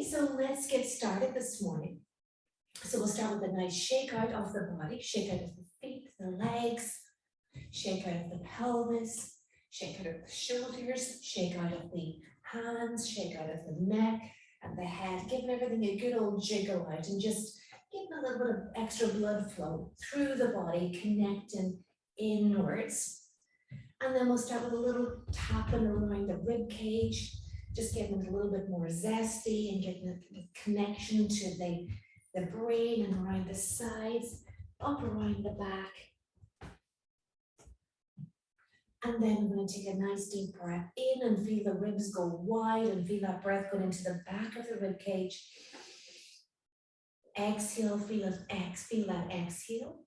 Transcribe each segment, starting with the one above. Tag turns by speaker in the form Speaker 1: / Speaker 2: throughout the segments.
Speaker 1: So let's get started this morning. So we'll start with a nice shake out of the body, shake out of the feet, the legs, shake out of the pelvis, shake out of the shoulders, shake out of the hands, shake out of the neck and the head, giving everything a good old jiggle out and just giving a little bit of extra blood flow through the body, connecting inwards. And then we'll start with a little tapping around the rib cage, just getting it a little bit more zesty and getting a connection to the brain and around the sides, up around the back. And then we're going to take a nice deep breath in and feel the ribs go wide and feel that breath going into the back of the rib cage. Exhale, feel that exhale.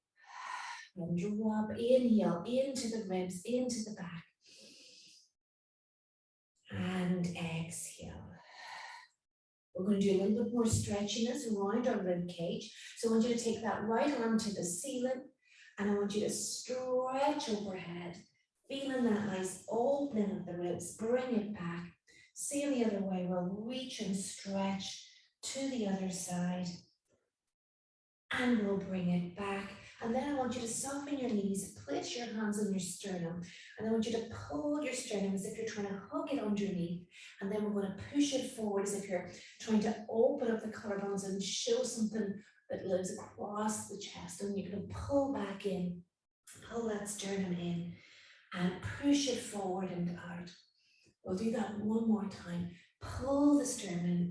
Speaker 1: And drop, inhale into the ribs, into the back. And exhale. We're going to do a little bit more stretchiness around our rib cage. So I want you to take that right arm to the ceiling and I want you to stretch overhead, feeling that nice opening of the ribs. Bring it back. See the other way. We'll reach and stretch to the other side and we'll bring it back. And then I want you to soften your knees, place your hands on your sternum, and I want you to pull your sternum as if you're trying to hug it underneath. And then we're going to push it forward as if you're trying to open up the collarbones and show something that lives across the chest. And you're going to pull back in, pull that sternum in, and push it forward and out. We'll do that one more time. Pull the sternum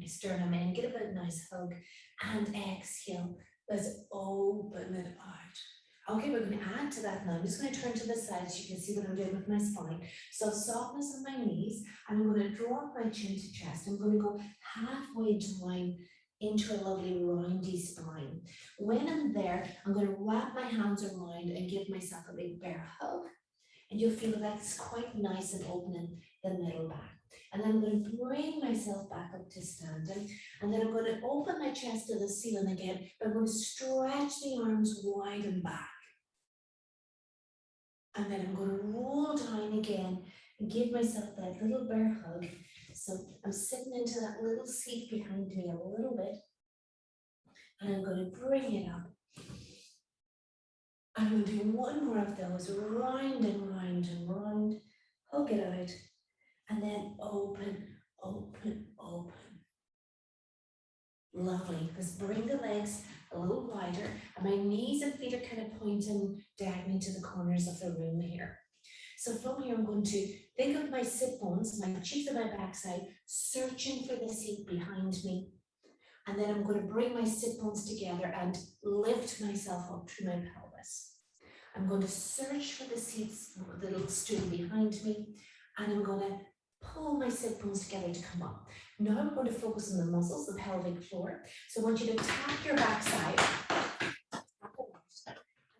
Speaker 1: in, give it a nice hug, and exhale. Let's open it out. Okay, we're going to add to that now. I'm just going to turn to the side so you can see what I'm doing with my spine. So softness on my knees, and I'm going to drop my chin to chest. I'm going to go halfway down into a lovely roundy spine. When I'm there, I'm going to wrap my hands around and give myself a big bear hug. And you'll feel that's quite nice and opening the middle back. And then I'm going to bring myself back up to standing. And then I'm going to open my chest to the ceiling again. But I'm going to stretch the arms wide and back. And then I'm going to roll down again and give myself that little bear hug. So I'm sitting into that little seat behind me a little bit. And I'm going to bring it up. I'm going to do one more of those, round and round and round. Hug it out. And then open, open, open. Lovely. Just bring the legs a little wider. And my knees and feet are kind of pointing diagonally to the corners of the room here. So from here, I'm going to think of my sit bones, my cheeks and my backside, searching for the seat behind me. And then I'm going to bring my sit bones together and lift myself up through my pelvis. I'm going to search for the seats, the little stool behind me, and I'm going to pull my sit bones together to come up. Now I'm going to focus on the muscles, the pelvic floor. So I want you to tap your backside.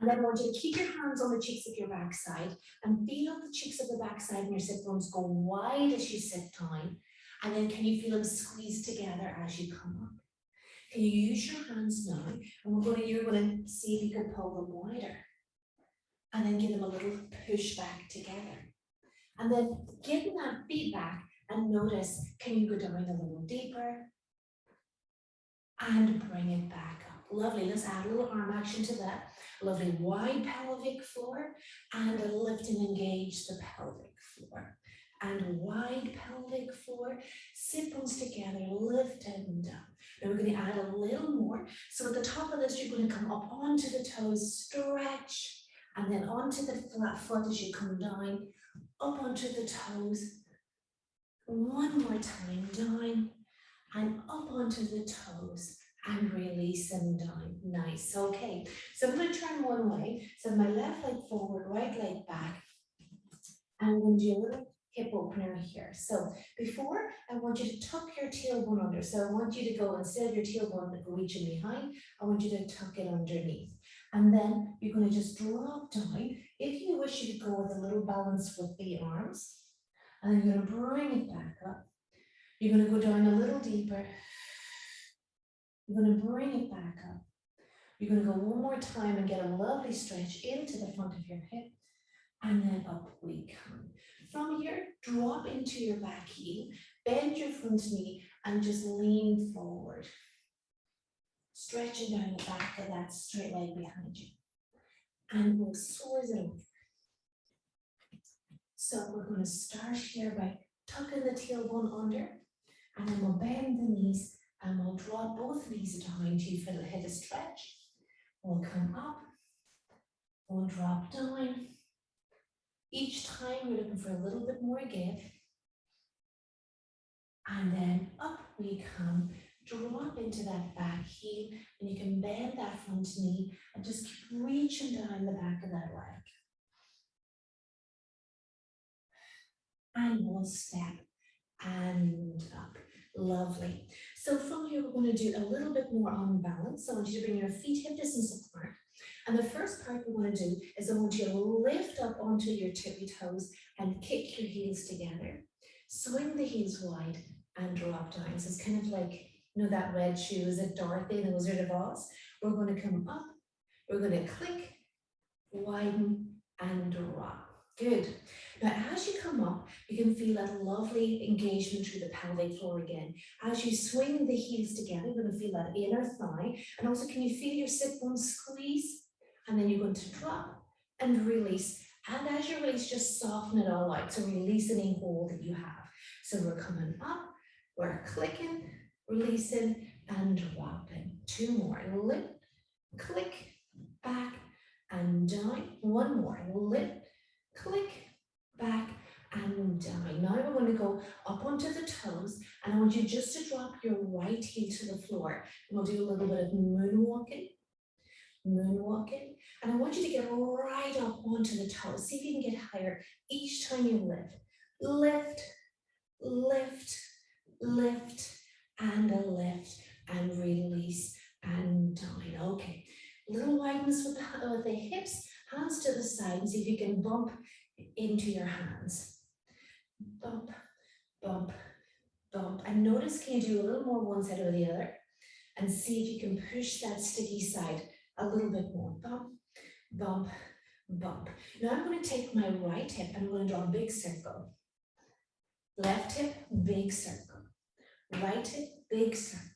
Speaker 1: And then I want you to keep your hands on the cheeks of your backside and feel the cheeks of the backside and your sit bones go wide as you sit down. And then can you feel them squeeze together as you come up? Can you use your hands now? And you're going to see if you can pull them wider. And then give them a little push back together. And then give them that feedback and notice, can you go down a little deeper? And bring it back up. Lovely, let's add a little arm action to that. Lovely wide pelvic floor and a lift and engage the pelvic floor. And wide pelvic floor, sit bones together, lift and down. Now we're going to add a little more. So at the top of this, you're going to come up onto the toes, stretch, and then onto the flat foot as you come down, up onto the toes. One more time, down and up onto the toes and release them down. Nice, okay. So I'm going to turn one way. So my left leg forward, right leg back. And I'm going to do a little hip opener here. So before, I want you to tuck your tailbone under. So I want you to go, instead of your tailbone reaching behind, I want you to tuck it underneath. And then you're going to just drop down. If you wish, you could go with a little balance with the arms. And then you're going to bring it back up. You're going to go down a little deeper. You're going to bring it back up. You're going to go one more time and get a lovely stretch into the front of your hip. And then up we come. From here, drop into your back heel, bend your front knee, and just lean forward. Stretching down the back of that straight leg behind you. And we'll swirl it over. So we're going to start here by tucking the tailbone under, and then we'll bend the knees and we'll draw both knees behind you for the hip stretch. We'll come up, we'll drop down. Each time we're looking for a little bit more give. And then up we come, drop into that back heel, and you can bend that front knee and just keep reaching down the back of that leg. And one step and up. Lovely. So from here, we're going to do a little bit more on balance. I want you to bring your feet hip distance apart. And the first part we want to do is I want you to lift up onto your tippy toes and kick your heels together. Swing the heels wide and drop down. So it's kind of like, you know, that red shoe, is it Dorothy in the Wizard of Oz? We're going to come up, we're going to click, widen, and drop. Good. Now, as you come up, you can feel that lovely engagement through the pelvic floor again. As you swing the heels together, you're going to feel that inner thigh. And also, can you feel your sit bones squeeze? And then you're going to drop and release. And as you release, just soften it all out. So release any hold that you have. So we're coming up, we're clicking, releasing, and dropping. Two more. Lift, click, back, and down. One more. Lift, click, back, and down. Now we're going to go up onto the toes, and I want you just to drop your right heel to the floor. And we'll do a little bit of moonwalking, and I want you to get right up onto the toes. See if you can get higher each time you lift. Lift, lift, lift, and a lift, and release, and down. Okay, little wideness with the hips, hands to the side, and see if you can bump into your hands. Bump, bump, bump. And notice, can you do a little more one side or the other? And see if you can push that sticky side a little bit more. Bump, bump, bump. Now I'm going to take my right hip and I'm going to draw a big circle. Left hip, big circle. Right hip, big circle.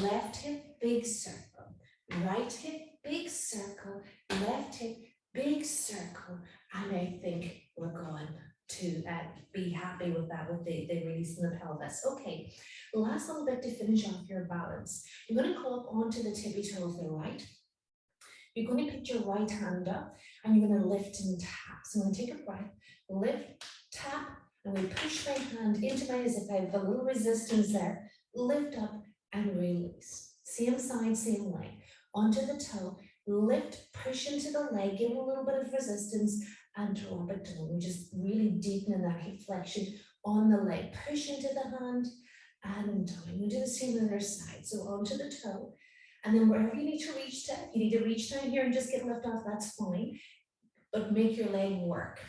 Speaker 1: Left hip, big circle. Right hip, big circle. Left hip, big circle. And I think we're going to be happy with that, with the release in the pelvis. Okay, last little bit to finish off your balance. You're going to go up onto the tippy toe of the right. You're going to pick your right hand up and you're going to lift and tap. So I'm going to take a breath, lift, tap, and we push my hand into my, as if I have a little resistance there, lift up and release. Same side, same leg. Onto the toe, lift, push into the leg, give it a little bit of resistance, and drop it down. We're just really deepening that hip flexion on the leg. Push into the hand and down. We do the same on the other side. So onto the toe. And then wherever you need to reach to, you need to reach down here and just get lift off, that's fine. But make your leg work.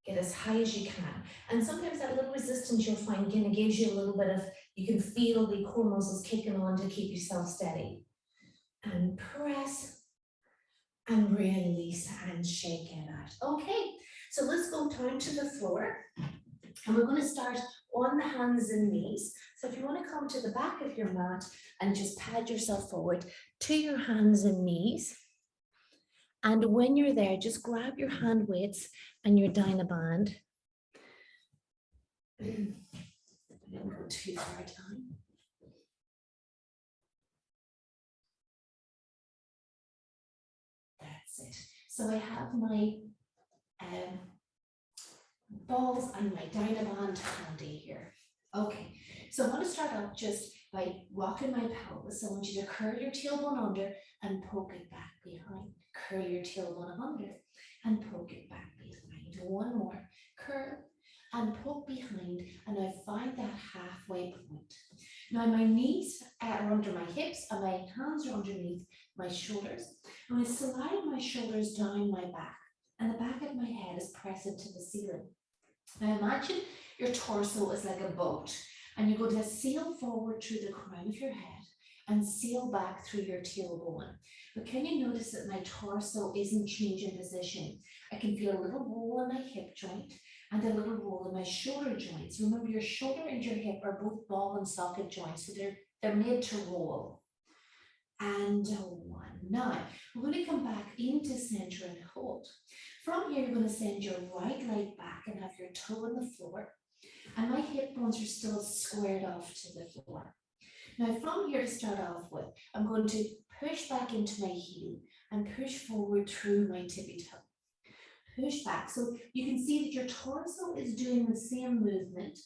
Speaker 1: Get as high as you can. And sometimes that little resistance you'll find kind of gives you a little bit of, you can feel the core muscles kicking on to keep yourself steady. And press and release and shake it out. Okay, so let's go down to the floor. And we're going to start on the hands and knees. So if you want to come to the back of your mat and just pad yourself forward to your hands and knees. And when you're there, just grab your hand weights and your Dynaband. I didn't go too far down. That's it. So I have my balls and my Dynaband handy here. Okay, so I want to start out just by rocking my pelvis. I want you to curl your tailbone under and poke it back behind. Curl your tailbone under and poke it back behind. One more. Curl and poke behind, and I find that halfway point. Now my knees are under my hips and my hands are underneath my shoulders. I'm going to slide my shoulders down my back, and the back of my head is pressed into the ceiling. Now imagine your torso is like a boat, and you're going to sail forward through the crown of your head and sail back through your tailbone. But can you notice that my torso isn't changing position? I can feel a little roll in my hip joint, and a little roll in my shoulder joints. Remember, your shoulder and your hip are both ball and socket joints, so they're made to roll. And one. Now, we're going to come back into center and hold. From here, you're going to send your right leg back and have your toe on the floor. And my hip bones are still squared off to the floor. Now, from here to start off with, I'm going to push back into my heel and push forward through my tippy toe. Push back. So you can see that your torso is doing the same movement,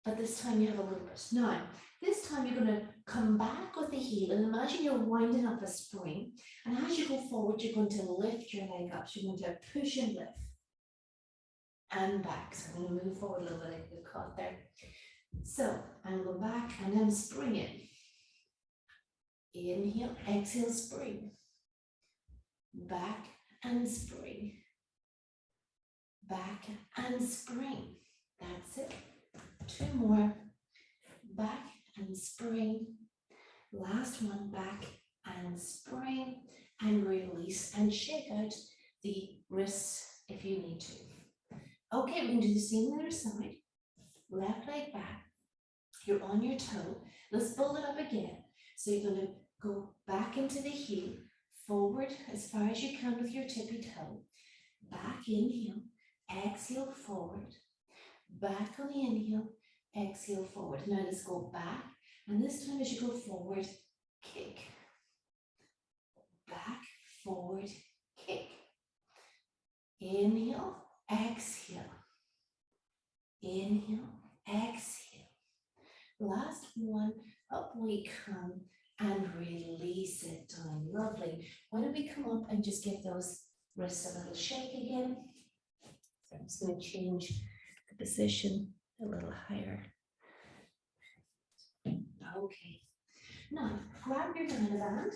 Speaker 1: but this time you have a little bit. Now, this time you're going to come back with the heel and imagine you're winding up a spring. And as you go forward, you're going to lift your leg up. So you're going to push and lift and back. So I'm going to move forward a little bit, like you caught there. So I'm going back and I'm springing. Inhale, exhale, spring. Back and spring. Back and spring. That's it. Two more. Back and spring. Last one, back and spring. And release and shake out the wrists if you need to. Okay, we can do the same on the other side. Left leg back. You're on your toe. Let's build it up again. So you're going to go back into the heel, forward as far as you can with your tippy toe. Back, inhale, exhale, forward. Back on the inhale, exhale, forward. Now let's go back. And this time as you go forward, kick. Back, forward, kick. Inhale, exhale. Inhale, exhale. Last one, up we come and release it down. Lovely. Why don't we come up and just give those wrists a little shake again. So I'm just going to change the position a little higher. Okay. Now, grab your Dynaband,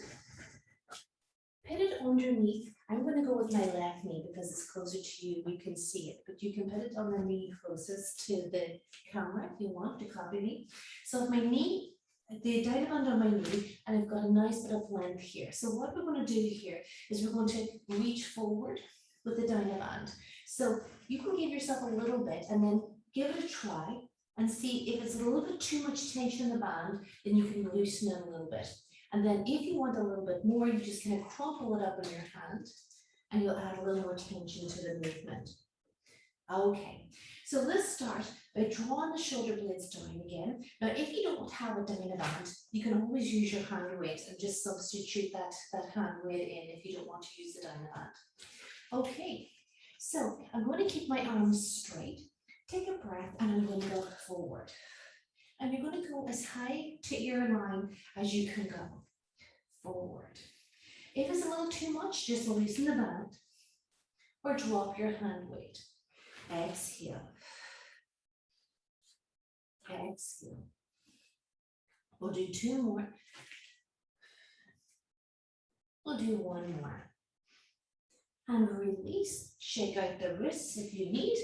Speaker 1: put it underneath. I'm going to go with my left knee because it's closer to you. You can see it, but you can put it on the knee closest to the camera if you want to copy me. So if my knee, the Dynaband on my knee, and I've got a nice bit of length here. So what we're going to do here is we're going to reach forward with the Dynaband. So you can give yourself a little bit and then give it a try and see if it's a little bit too much tension in the band, then you can loosen it a little bit. And then if you want a little bit more, you just kind of crumple it up in your hand and you'll add a little more tension to the movement. Okay, so let's start by drawing the shoulder blades down again. Now, if you don't have a Dynaband, you can always use your hand weight and just substitute that hand weight in if you don't want to use the Dynaband. Okay, so I'm going to keep my arms straight. Take a breath and I'm going to go forward. And you're going to go as high to ear line as you can go. Forward. If it's a little too much, just loosen the band or drop your hand weight. Exhale. Exhale. We'll do two more. We'll do one more. And release. Shake out the wrists if you need.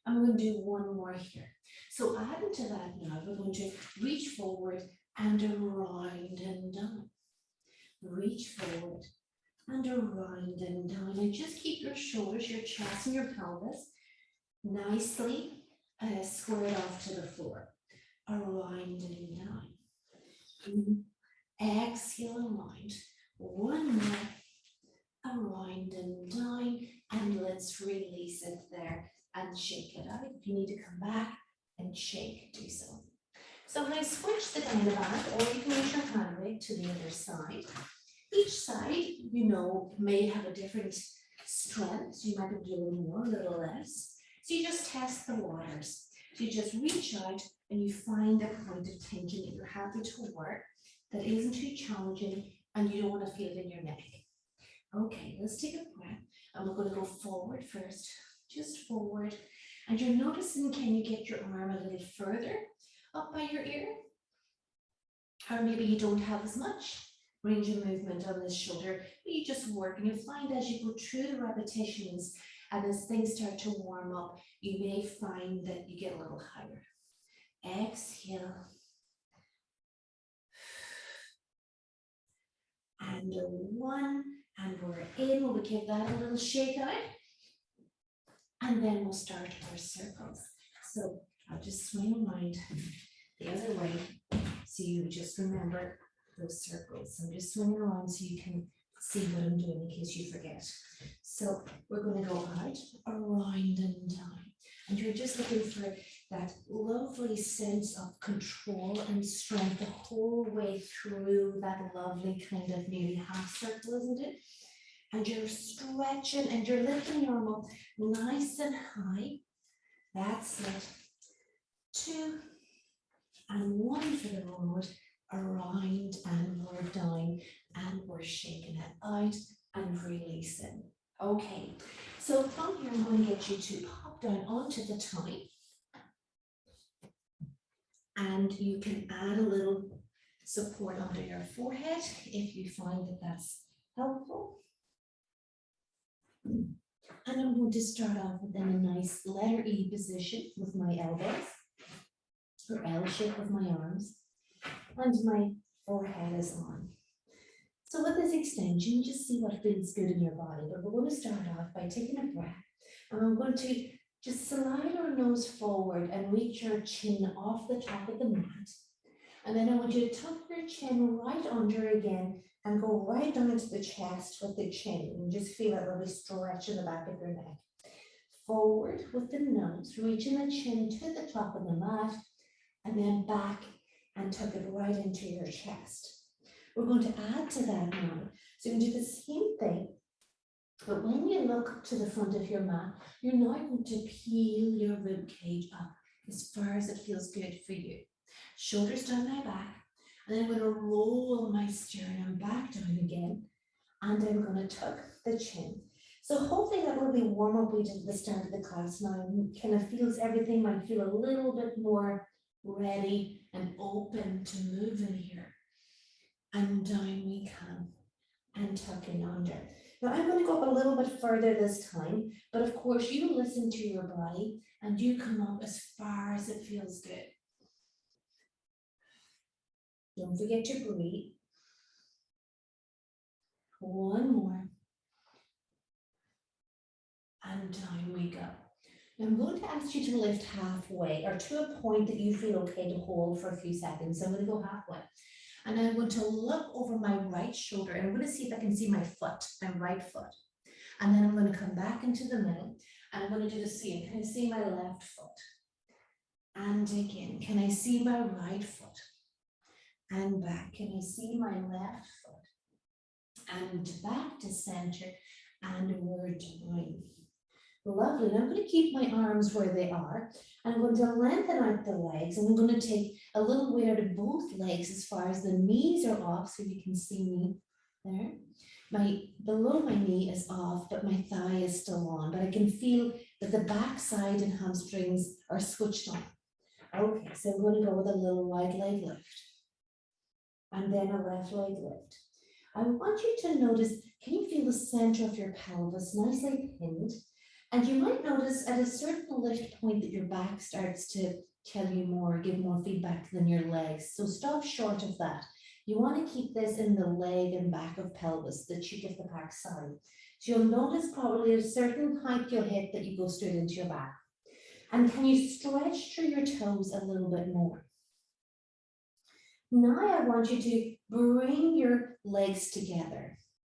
Speaker 1: I'm going to do one more here. So adding to that now, we're going to reach forward and around and down. Reach forward and around and down. And just keep your shoulders, your chest and your pelvis nicely squared off to the floor. Around and down. Exhale, around. One more. Around and down. And let's release it there and shake it out. If you need to come back and shake, do so. So when I switch the Dynaband, or you can use your hand weight to the other side. Each side, you know, may have a different strength. So you might be able to do a little more, a little less. So you just test the waters. So you just reach out and you find a point of tension that you're happy to work, that isn't too challenging, and you don't want to feel it in your neck. Okay, let's take a breath. And we're going to go forward first, just forward. And you're noticing, can you get your arm a little further up by your ear? Or maybe you don't have as much range of movement on this shoulder, but you just work and you'll find as you go through the repetitions and as things start to warm up, you may find that you get a little higher. Exhale. And one, and we're in. We'll give that a little shake out. And then we'll start our circles. So I'll just swing around the other way. So you just remember those circles. So I'm just swinging around so you can see what I'm doing in case you forget. So we're going to go out, around and down. And you're just looking for that lovely sense of control and strength the whole way through that lovely kind of nearly half circle, isn't it? And you're stretching and you're lifting your arm up nice and high. That's it. 2 and 1 for the moment. Around and we're down and we're shaking it out and releasing. Okay, so from here I'm going to get you to pop down onto the tummy. And you can add a little support under your forehead if you find that that's helpful. And I'm going to start off with a nice letter E position with my elbows, or L shape with my arms, and my forehead is on. So with this extension, just see what feels good in your body. But we're going to start off by taking a breath, and I'm going to just slide our nose forward and reach your chin off the top of the mat. And then I want you to tuck your chin right under again and go right down into the chest with the chin. And just feel that lovely stretch in the back of your neck. Forward with the nose, reaching the chin to the top of the mat, and then back and tuck it right into your chest. We're going to add to that now. So you can do the same thing, but when you look to the front of your mat, you're now going to peel your rib cage up as far as it feels good for you. Shoulders down my back, and then I'm going to roll my sternum back down again, and I'm going to tuck the chin. So hopefully that will be warm up we did at the start of the class now, kind of feels everything might feel a little bit more ready and open to move in here. And down we come and tuck in under. Now I'm going to go up a little bit further this time, but of course you listen to your body and you come up as far as it feels good. Don't forget to breathe. 1 more. And down we go. Now I'm going to ask you to lift halfway or to a point that you feel okay to hold for a few seconds. So I'm going to go halfway. And I'm going to look over my right shoulder and I'm going to see if I can see my foot, my right foot. And then I'm going to come back into the middle and I'm going to do the same. Can I see my left foot? And again, can I see my right foot? And back. Can I see my left foot? And back to center. And we're down. Lovely. Now I'm going to keep my arms where they are. I'm going to lengthen out the legs and I'm going to take a little weight out of both legs as far as the knees are off, so you can see me there. Below my knee is off, but my thigh is still on, but I can feel that the back side and hamstrings are switched on. Okay, so I'm going to go with a little right leg lift and then a left leg lift. I want you to notice, can you feel the center of your pelvis nicely pinned? And you might notice at a certain lift point that your back starts to tell you more, give more feedback than your legs. So stop short of that. You want to keep this in the leg and back of pelvis, the cheek of the back side. So you'll notice probably at a certain height you'll hit that you go straight into your back. And can you stretch through your toes a little bit more? Now I want you to bring your legs together.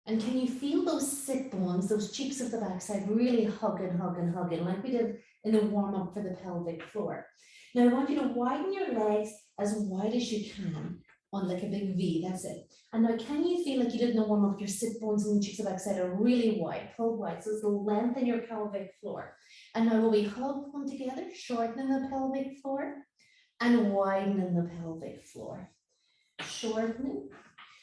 Speaker 1: And can you feel those sit bones, those cheeks of the backside really hugging, like we did in the warm-up for the pelvic floor. Now I want you to widen your legs as wide as you can on like a big V, that's it. And now can you feel like you did in the warm-up, your sit bones and the cheeks of the backside are really wide, pulled wide, so it's the length in your pelvic floor. And now will we hug them together, shortening the pelvic floor and widening the pelvic floor. Shortening.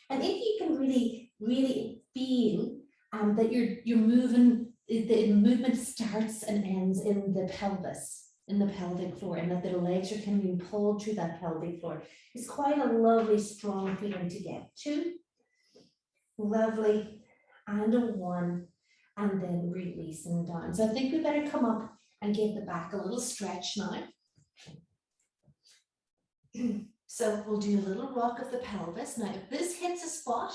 Speaker 1: And if you can really feel that you're moving, the movement starts and ends in the pelvis, in the pelvic floor, and that the legs are kind of being pulled through that pelvic floor. It's quite a lovely, strong feeling to get to. Lovely. And a 1, and then releasing down. So I think we better come up and give the back a little stretch now. So we'll do a little rock of the pelvis. Now, if this hits a spot,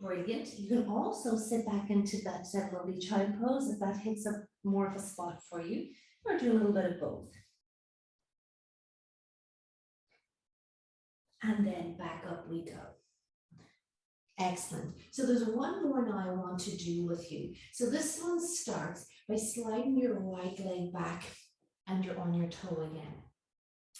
Speaker 2: Brilliant. You can also sit back into that lovely child pose if that hits a more of a spot for you, or do a little bit of both. And then back up we go. Excellent. So there's one more now I want to do with you. So this one starts by sliding your right leg back and you're on your toe again.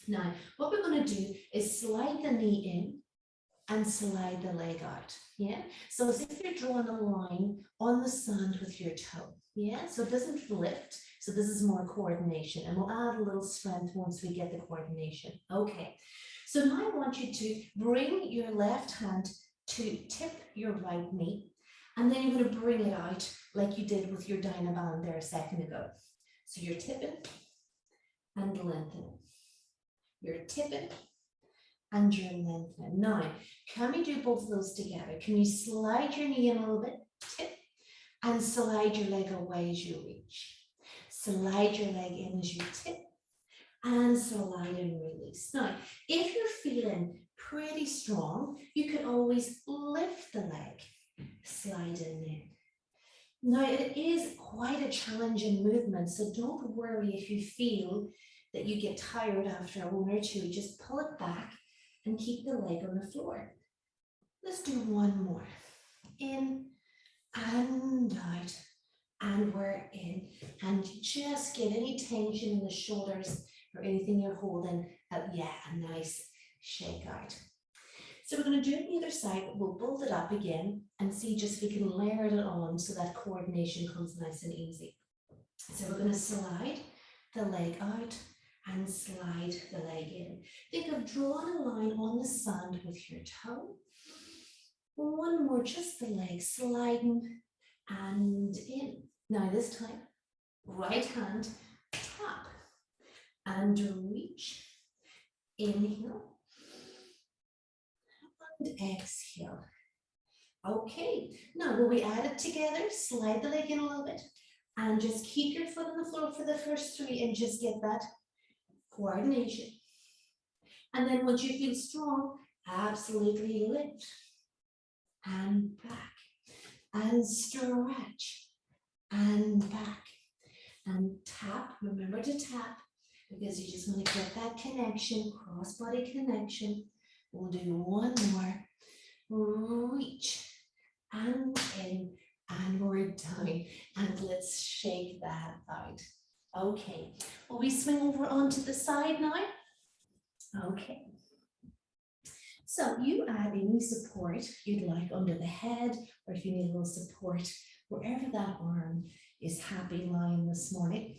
Speaker 2: Now, what we're going to do is slide the knee in and slide the leg out. Yeah. So as if you're drawing a line on the sand with your toe. Yeah. So it doesn't lift. So this is more coordination, and we'll add a little strength once we get the coordination. Okay. So now I want you to bring your left hand to tip your right knee, and then you're going to bring it out like you did with your Dynaband there a second ago. So you're tipping and lengthening. You're tipping and you're lengthening. Now, can we do both of those together? Can you slide your knee in a little bit, tip, and slide your leg away as you reach? Slide your leg in as you tip, and slide and release. Now, if you're feeling pretty strong, you can always lift the leg, slide in. Now, it is quite a challenging movement, so don't worry if you feel that you get tired after one or two. Just pull it back and keep the leg on the floor. Let's do one more. In and out, and we're in. And just get any tension in the shoulders or anything you're holding. Yeah, a nice shake out. So we're going to do it on the other side, but we'll build it up again and see just if we can layer it on so that coordination comes nice and easy. So we're going to slide the leg out and slide the leg in. Think of drawing a line on the sand with your toe. One more, just the leg sliding and in. Now this time, right hand, tap and reach. Inhale and exhale. Okay, now will we add it together? Slide the leg in a little bit and just keep your foot on the floor for the first three and just get that coordination. And then once you feel strong, absolutely lift and back and stretch and back and tap. Remember to tap because you just want to get that connection, cross-body connection. We'll do one more. Reach and in and we're down, and let's shake that out. Okay, will we swing over onto the side now? Okay. So you add any support you'd like under the head, or if you need a little support wherever that arm is happy lying this morning.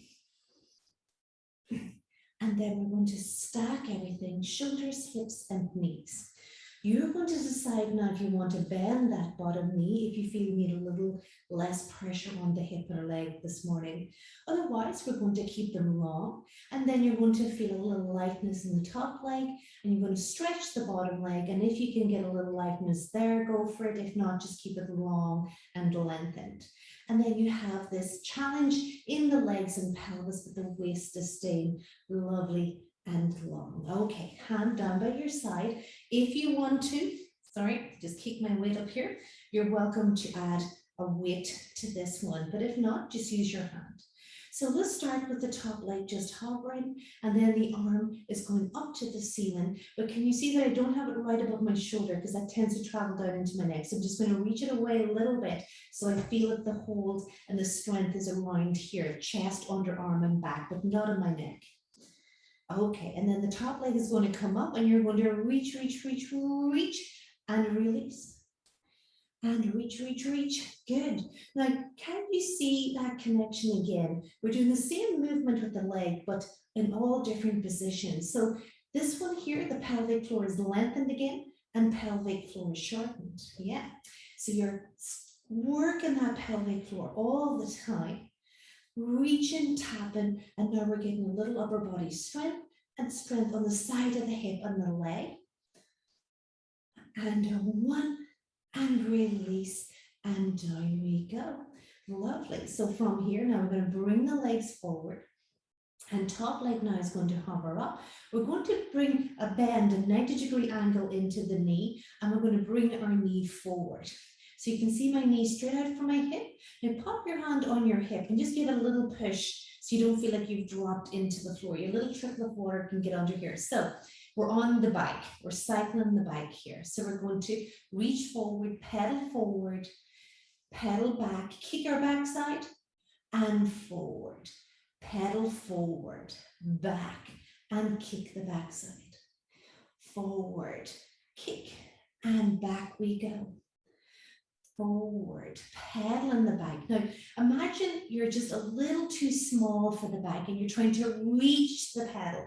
Speaker 2: And then we're going to stack everything, shoulders, hips, and knees. You're going to decide now if you want to bend that bottom knee, if you feel you need a little less pressure on the hip or leg this morning. Otherwise, we're going to keep them long, and then you're going to feel a little lightness in the top leg, and you're going to stretch the bottom leg, and if you can get a little lightness there, go for it. If not, just keep it long and lengthened. And then you have this challenge in the legs and pelvis, but the waist is staying lovely and long. Okay, hand down by your side. If you want to, sorry, just keep my weight up here. You're welcome to add a weight to this one, but if not, just use your hand. So let's start with the top leg just hovering, and then the arm is going up to the ceiling. But can you see that I don't have it right above my shoulder because that tends to travel down into my neck. So I'm just going to reach it away a little bit so I feel that the hold and the strength is around here, chest, underarm, and back, but not in my neck. Okay, and then the top leg is going to come up and you're going to reach, reach, reach, reach, and release. And reach, reach, reach. Good. Now, can you see that connection again? We're doing the same movement with the leg, but in all different positions. So this one here, the pelvic floor is lengthened again and pelvic floor is shortened. Yeah. So you're working that pelvic floor all the time. Reaching, tapping, and now we're getting a little upper body strength and strength on the side of the hip and the leg. And one, and release, and down we go. Lovely. So from here, now we're going to bring the legs forward, and top leg now is going to hover up. We're going to bring a bend, a 90-degree angle into the knee, and we're going to bring our knee forward. So you can see my knee straight out from my hip. Now pop your hand on your hip and just give it a little push so you don't feel like you've dropped into the floor. Your little trickle of water can get under here. So we're on the bike. We're cycling the bike here. So we're going to reach forward, pedal back, kick our backside and forward. Pedal forward, back and kick the backside. Forward, kick and back we go. Forward, pedaling the bike. Now, imagine you're just a little too small for the bike and you're trying to reach the pedal.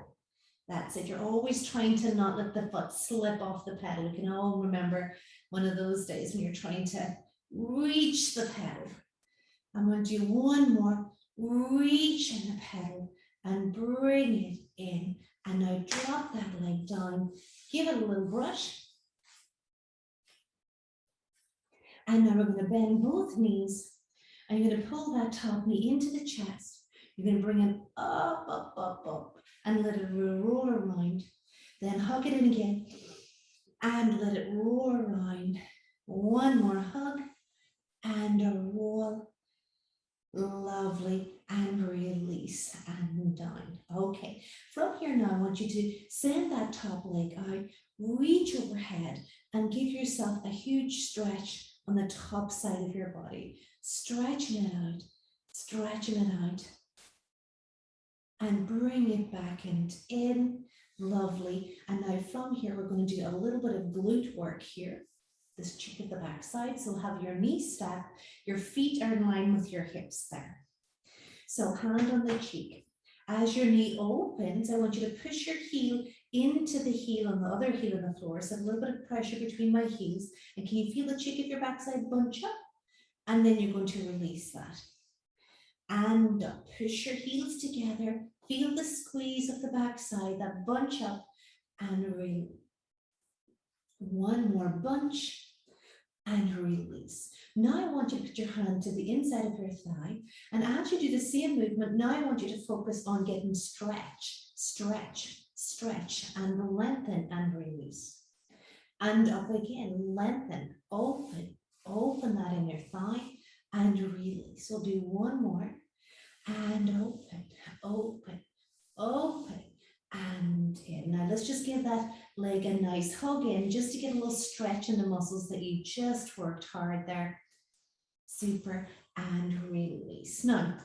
Speaker 2: That's it. You're always trying to not let the foot slip off the pedal. We can all remember one of those days when you're trying to reach the pedal. I'm going to do one more. Reach in the pedal and bring it in. And now drop that leg down. Give it a little brush. And now we're going to bend both knees and you're going to pull that top knee into the chest. You're going to bring it up, up, up, up and let it roll around. Then hug it in again and let it roll around. One more hug and a roll. Lovely. And release and down. Okay, from here now, I want you to send that top leg out, reach overhead and give yourself a huge stretch on the top side of your body. Stretching it out, stretching it out. And bring it back and in. Lovely. And now from here, we're going to do a little bit of glute work here. This cheek of the backside. So have your knees stacked, your feet are in line with your hips there. So hand on the cheek. As your knee opens, I want you to push your heel into the heel on the other heel on the floor. So a little bit of pressure between my heels. And can you feel the cheek of your backside bunch up? And then you're going to release that. And up. Push your heels together. Feel the squeeze of the backside, that bunch up and release. One more bunch and release. Now I want you to put your hand to the inside of your thigh. And as you do the same movement, now I want you to focus on getting stretch, stretch, stretch, and lengthen and release. And up again, lengthen, open, open that in your thigh and release. We'll do one more. And open, open, open, and in. Now let's just give that leg a nice hug in just to get a little stretch in the muscles that you just worked hard there. Super, and release. Now,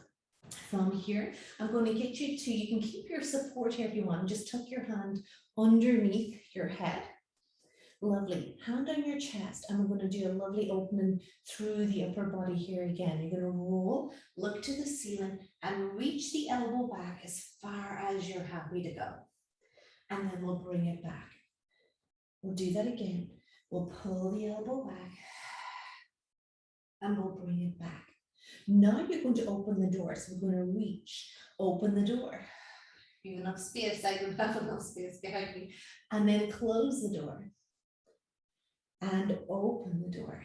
Speaker 2: from here, I'm going to get you to, you can keep your support here if you want, just tuck your hand underneath your head. Lovely. Hand on your chest, and we're going to do a lovely opening through the upper body here again. You're going to roll, look to the ceiling, and reach the elbow back as far as you're happy to go. And then we'll bring it back. We'll do that again. We'll pull the elbow back, and we'll bring it back. Now you're going to open the door. So we're going to reach, open the door. You have enough space, I don't have enough space behind me. And then close the door. And open the door.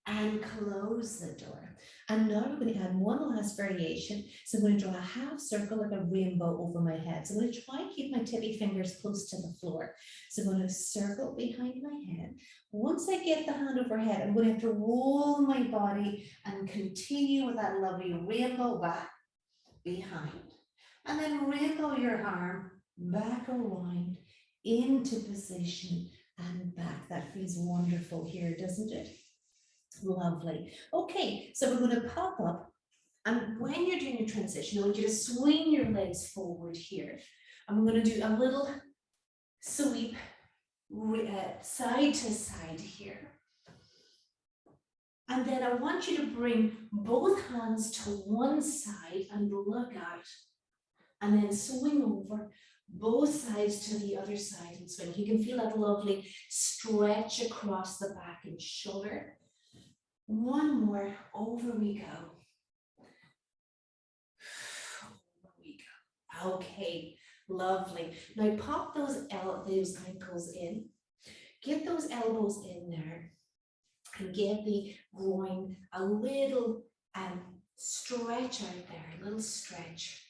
Speaker 2: And close the door. And now we're going to add one last variation. So I'm going to draw a half circle like a rainbow over my head. So I'm going to try and keep my tippy fingers close to the floor. So I'm going to circle behind my head. Once I get the hand overhead, I'm going to have to roll my body and continue with that lovely rainbow back behind. And then rainbow your arm back around into position and back. That feels wonderful here, doesn't it? Lovely. Okay, so we're going to pop up, and when you're doing your transition, I want you to swing your legs forward here. And we're going to do a little sweep side to side here. And then I want you to bring both hands to one side and look out. And then swing over both sides to the other side and swing. You can feel that lovely stretch across the back and shoulder. One more, over we go. Over we go. Okay, lovely. Now pop those ankles in. Get those elbows in there. And get the groin a little stretch out there, a little stretch.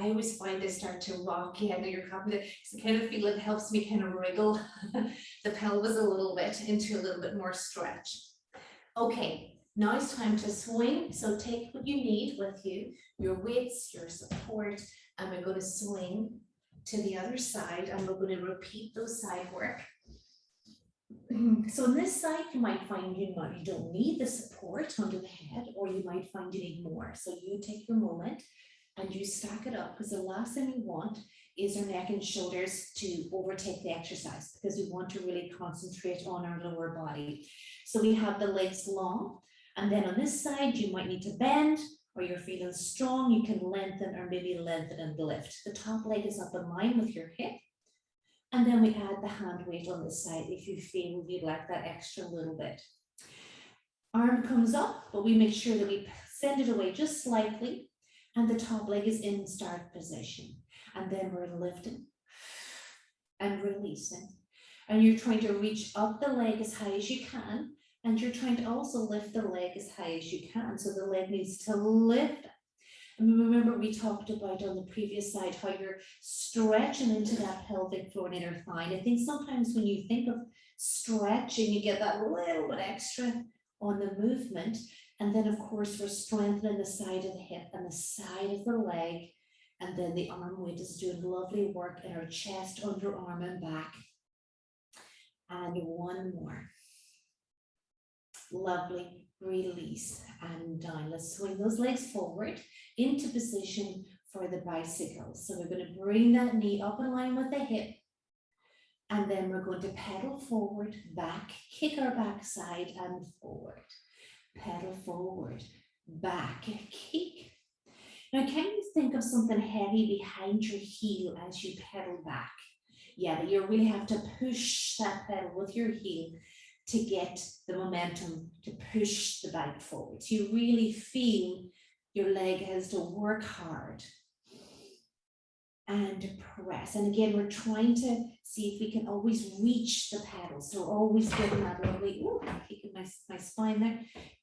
Speaker 2: I always find I start to rock. Yeah, I know you're confident. So I kind of feel it helps me kind of wriggle the pelvis a little bit into a little bit more stretch. Okay, now it's time to swing. So take what you need with you, your weights, your support, and we're going to swing to the other side, and we're going to repeat those side work. So on this side, you might find you don't need the support under the head, or you might find you need more. So you take your moment and you stack it up, because the last thing we want is our neck and shoulders to overtake the exercise, because we want to really concentrate on our lower body. So we have the legs long, and then on this side, you might need to bend, or you're feeling strong, you can lengthen, or maybe lengthen and lift. The top leg is up in line with your hip. And then we add the hand weight on this side if you feel you'd like that extra little bit. Arm comes up, but we make sure that we send it away just slightly, and the top leg is in start position. And then we're lifting and releasing. And you're trying to reach up the leg as high as you can, and you're trying to also lift the leg as high as you can. So the leg needs to lift. And remember, we talked about on the previous slide how you're stretching into that pelvic floor and inner thigh. And I think sometimes when you think of stretching, you get that little bit extra on the movement. And then, of course, we're strengthening the side of the hip and the side of the leg. And then the arm weight is doing lovely work in our chest, underarm, and back. And one more. Lovely. Release and down. Let's swing those legs forward into position for the bicycle. So we're going to bring that knee up in line with the hip, and then we're going to pedal forward, back, kick our backside and forward. Pedal forward, back, kick. Now can you think of something heavy behind your heel as you pedal back? Yeah, that you really have to push that pedal with your heel to get the momentum to push the bike forward. So you really feel your leg has to work hard and press. And again, we're trying to see if we can always reach the pedal. So always getting that lovely, kicking my spine there,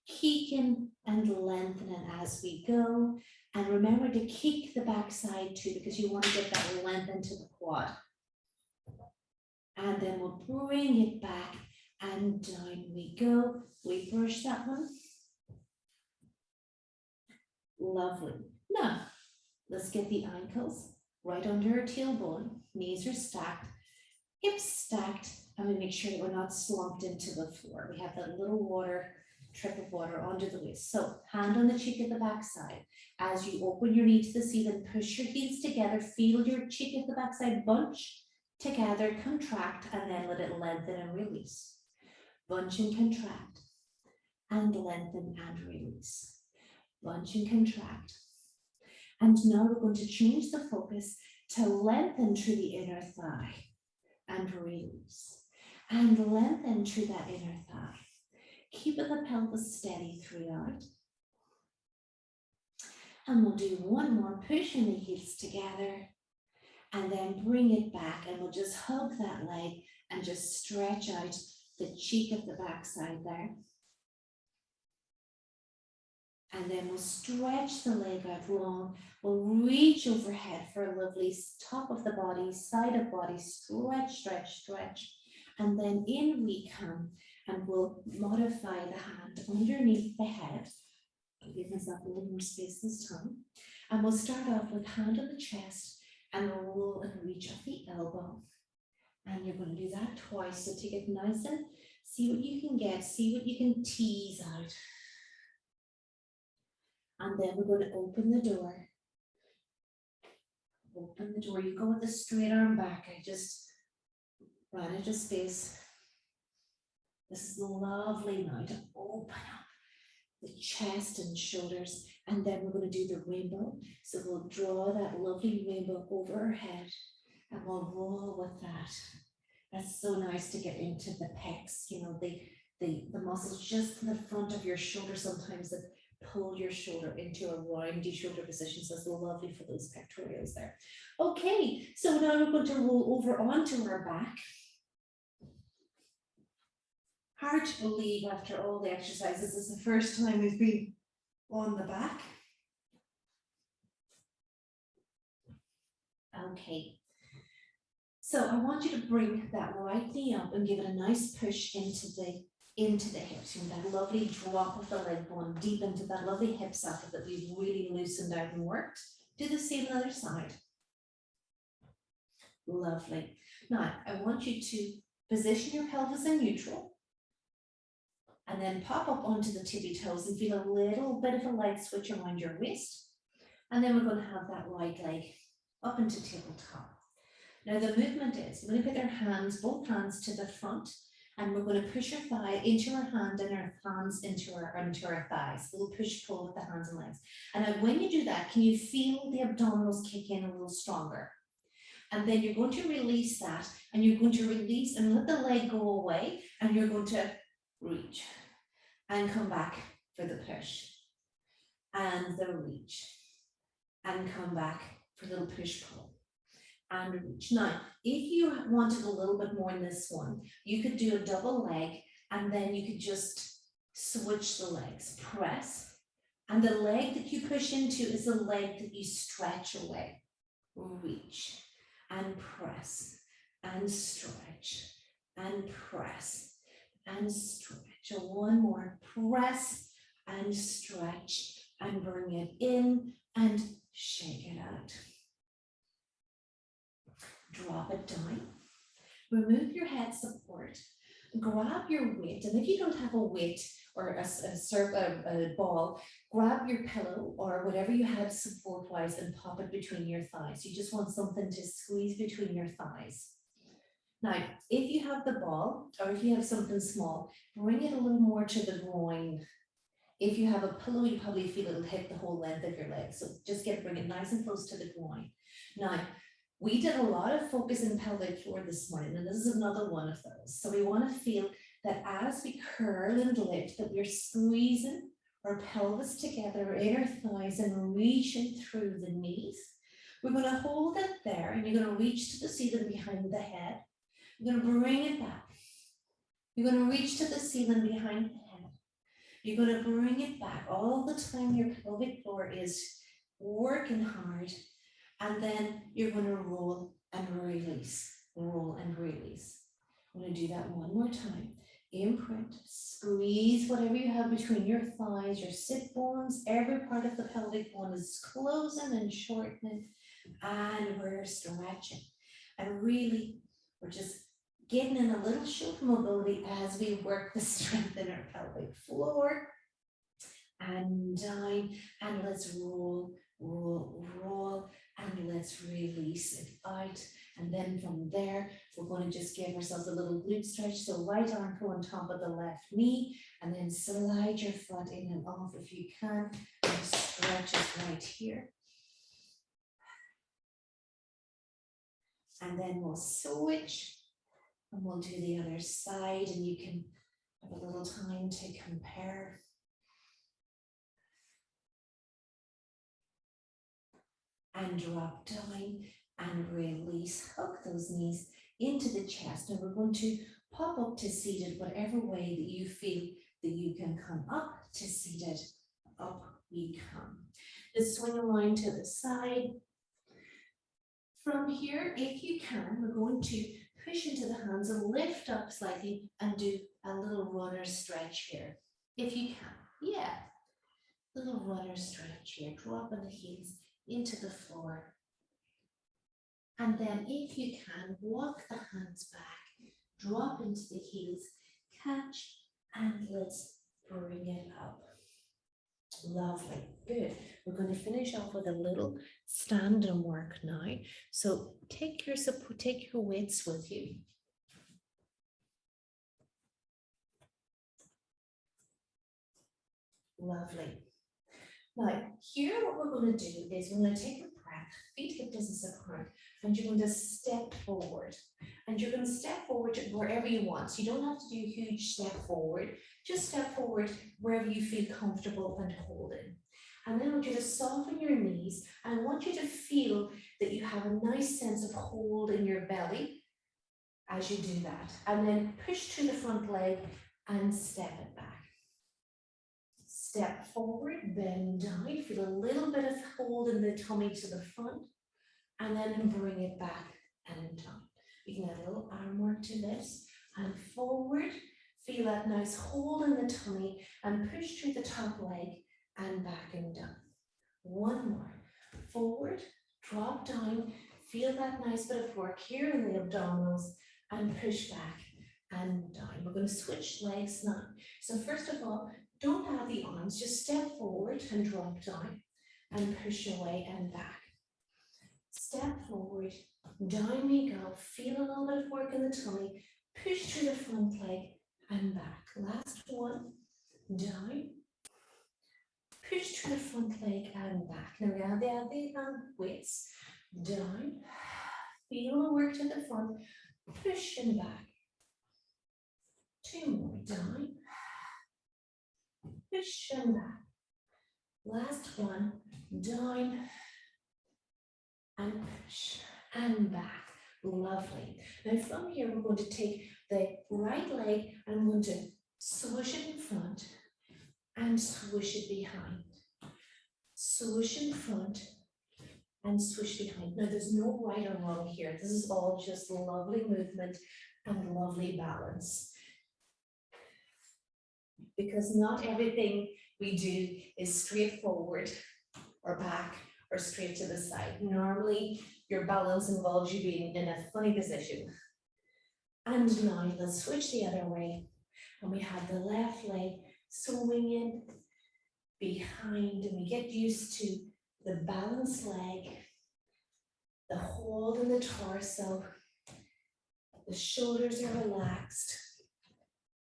Speaker 2: kicking and lengthening as we go. And remember to kick the backside too, because you want to get that length into the quad. And then we'll bring it back. And down we go. We brush that one. Lovely. Now, let's get the ankles right under our tailbone. Knees are stacked, hips stacked, and we make sure that we're not slumped into the floor. We have that little trip of water under the waist. So, hand on the cheek at the backside. As you open your knee to the ceiling, push your heels together, feel your cheek at the backside bunch together, contract, and then let it lengthen and release. Bunch and contract, and lengthen and release. Bunch and contract. And now we're going to change the focus to lengthen through the inner thigh and release. And lengthen through that inner thigh. Keeping the pelvis steady throughout. And we'll do one more, pushing the heels together, and then bring it back, and we'll just hug that leg and just stretch out the cheek of the backside there. And then we'll stretch the leg out long. We'll reach overhead for a lovely top of the body, side of body, stretch, stretch, stretch. And then in we come, and we'll modify the hand underneath the head. I'll give myself a little more space this time. And we'll start off with hand on the chest, and we'll roll and reach up the elbow. And you're going to do that twice. So take it nice and see what you can get, see what you can tease out. And then we're going to open the door. Open the door. You go with the straight arm back. I just ran out of space. This is lovely now to open up the chest and shoulders. And then we're going to do the rainbow. So we'll draw that lovely rainbow over our head, and we'll roll with that. That's so nice to get into the pecs, you know, the muscles just in the front of your shoulder sometimes that pull your shoulder into a roundy shoulder position. So it's lovely for those pectorals there. Okay, so now we're going to roll over onto our back. Hard to believe after all the exercises, this is the first time we've been on the back. Okay. So I want you to bring that right knee up and give it a nice push into the hips. You know, that lovely drop of the leg bone deep into that lovely hip socket that we've really loosened out and worked. Do the same on the other side. Lovely. Now, I want you to position your pelvis in neutral and then pop up onto the tippy toes and feel a little bit of a light switch around your waist. And then we're going to have that right leg up into tabletop. Now the movement is, we're going to put our hands, both hands to the front, and we're going to push our thigh into our hand and our hands into our thighs. A little push pull with the hands and legs. And when you do that, can you feel the abdominals kick in a little stronger? And then you're going to release that, and you're going to release and let the leg go away, and you're going to reach and come back for the push and the reach and come back for the little push pull and reach. Now, if you wanted a little bit more in this one, you could do a double leg, and then you could just switch the legs, press, and the leg that you push into is the leg that you stretch away, reach and press and stretch and press and stretch. And one more, press and stretch and bring it in and shake it out. Drop it down. Remove your head support. Grab your weight, and if you don't have a weight or a ball, grab your pillow or whatever you have support-wise and pop it between your thighs. You just want something to squeeze between your thighs. Now, if you have the ball or if you have something small, bring it a little more to the groin. If you have a pillow, you probably feel it'll hit the whole length of your leg. So just bring it nice and close to the groin. Now, we did a lot of focus in pelvic floor this morning, and this is another one of those. So we want to feel that as we curl and lift, that we're squeezing our pelvis together in our thighs and reaching through the knees. We're going to hold it there, and you're going to reach to the ceiling behind the head. You're going to bring it back. You're going to reach to the ceiling behind the head. You're going to bring it back all the time. Your pelvic floor is working hard. And then you're going to roll and release, roll and release. I'm going to do that one more time. Imprint, squeeze whatever you have between your thighs, your sit bones, every part of the pelvic bone is closing and shortening, and we're stretching. And really, we're just getting in a little shoulder mobility as we work the strength in our pelvic floor. And down, and let's roll, roll, roll. And let's release it out. And then from there, we're going to just give ourselves a little glute stretch. So right arm go on top of the left knee, and then slide your foot in and off if you can. And stretch it right here. And then we'll switch, and we'll do the other side, and you can have a little time to compare. And drop down and release, hook those knees into the chest. Now we're going to pop up to seated, whatever way that you feel that you can come up to seated. Up we come. Just swing around to the side. From here, if you can, we're going to push into the hands and lift up slightly and do a little runner stretch here. If you can, yeah. Little runner stretch here, dropping the heels into the floor. And then if you can, walk the hands back, drop into the heels, catch, and let's bring it up. Lovely, good. We're going to finish off with a little stand and work now. So take your support, take your weights with you. Lovely. Now, here what we're going to do is we're going to take a breath, feet hip distance apart, and you're going to step forward. And you're going to step forward to wherever you want. So you don't have to do a huge step forward. Just step forward wherever you feel comfortable and holding. And then I want you to soften your knees, and I want you to feel that you have a nice sense of hold in your belly as you do that. And then push to the front leg and step it back. Step forward, bend down, feel a little bit of hold in the tummy to the front,
Speaker 1: and then bring it back and down. We can add a little arm work to this, and forward. Feel that nice hold in the tummy and push through the top leg and back and down. One more. Forward, drop down, feel that nice bit of work here in the abdominals and push back and down. We're going to switch legs now. So first of all, don't add the arms, just step forward and drop down and push away and back. Step forward, down we go, feel a little bit of work in the tummy, push through the front leg and back. Last one, down, push through the front leg and back. Now we have the weights, down, feel the work to the front, push and back. Two more, down, push and back. Last one, down and push and back. Lovely. Now from here, we're going to take the right leg and I'm going to swoosh it in front and swoosh it behind. Swoosh in front and swoosh behind. Now there's no right or wrong here. This is all just lovely movement and lovely balance. Because not everything we do is straightforward or back or straight to the side. Normally, your balance involves you being in a funny position. And now let's switch the other way. And we have the left leg swinging behind, and we get used to the balanced leg, the hold in the torso, the shoulders are relaxed,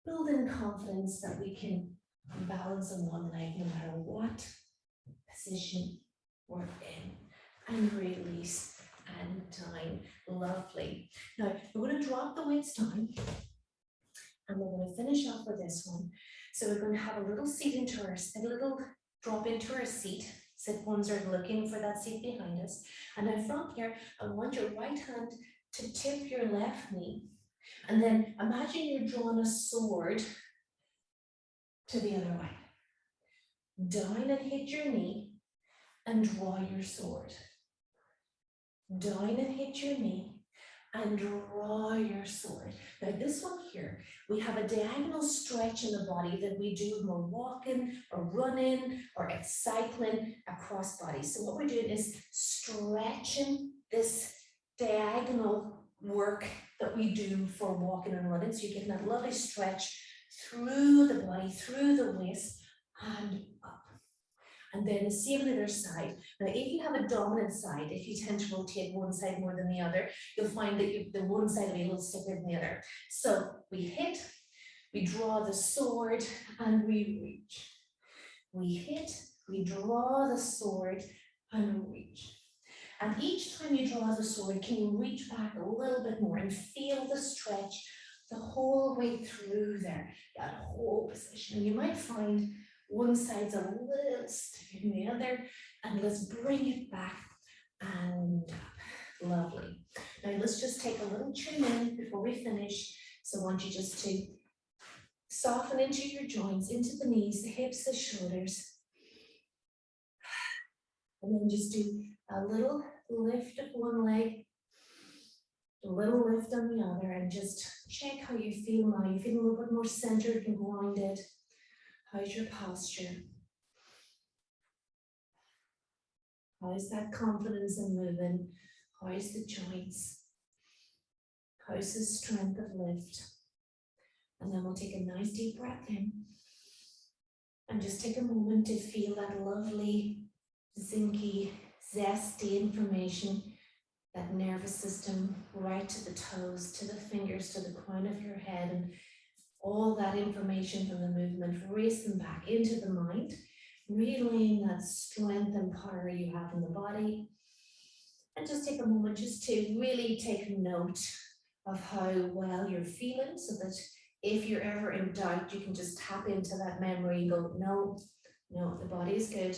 Speaker 1: building confidence that we can balance on one leg no matter what position we're in, and release and down. Lovely. Now we're going to drop the weights down and we're going to finish off with this one. So we're going to have a little seat into our, a little drop into our seat. Sit bones are looking for that seat behind us. And then from here, I want your right hand to tip your left knee. And then imagine you're drawing a sword to the other way. Down and hit your knee and draw your sword. Down and hit your knee and draw your sword. Now this one here, we have a diagonal stretch in the body that we do when we're walking or running or cycling across body. So what we're doing is stretching this diagonal work that we do for walking and running. So you're getting that lovely stretch through the body, through the waist and up. And then the same on the other side. Now, if you have a dominant side, if you tend to rotate one side more than the other, you'll find that the one side will be a little stiffer than the other. So we hit, we draw the sword, and we reach. We hit, we draw the sword, and reach. And each time you draw the sword, can you reach back a little bit more and feel the stretch the whole way through there, that whole position. And you might find one side's a little stiffer than the other, and let's bring it back and up. Lovely. Now let's just take a little tune in before we finish. So I want you just to soften into your joints, into the knees, the hips, the shoulders. And then just do a little lift of one leg, a little lift on the other, and just check how you feel now. You feel a little bit more centered and grounded. How's your posture? How's that confidence in moving? How's the joints? How's the strength of lift? And then we'll take a nice deep breath in. And just take a moment to feel that lovely, zinky, zesty information, that nervous system right to the toes, to the fingers, to the crown of your head, and all that information from the movement racing back into the mind, relaying that strength and power you have in the body. And just take a moment just to really take note of how well you're feeling, so that if you're ever in doubt, you can just tap into that memory and go, no, the body is good.